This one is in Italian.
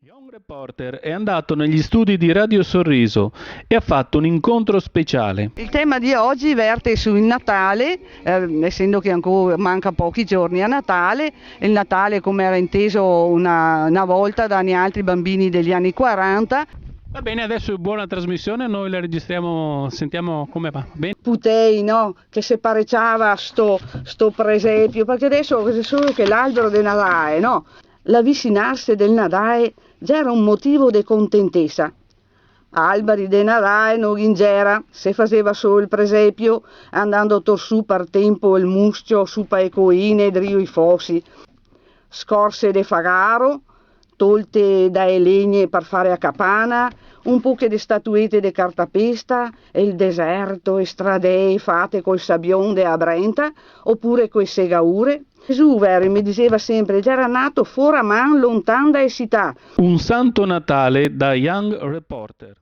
Young Reporter è andato negli studi di Radio Sorriso e ha fatto un incontro speciale. Il tema di oggi verte sul Natale, essendo che ancora manca pochi giorni a Natale, il Natale come era inteso una volta da altri bambini degli anni 40. Va bene, adesso è buona trasmissione, noi la registriamo, sentiamo come va. Bene? Putei, no? Che se pareggiava sto presepio, perché adesso è solo che l'albero del Natale, no? L'avvicinarsi del Natale già era un motivo di contentezza. Alberi de Natale non ingera, se faceva solo il presepio, andando torsù per tempo il muscio, su pa e coine, drio i fossi. Scorse de fagaro, tolte dalle legne per fare a capana, un po' di statuette di cartapesta, e il deserto e stradee fatte col sabbion de a Brenta, oppure coi segaure. Gesù vero mi diceva sempre, già era nato fora man lontan da città. Un Santo Natale da Young Reporter.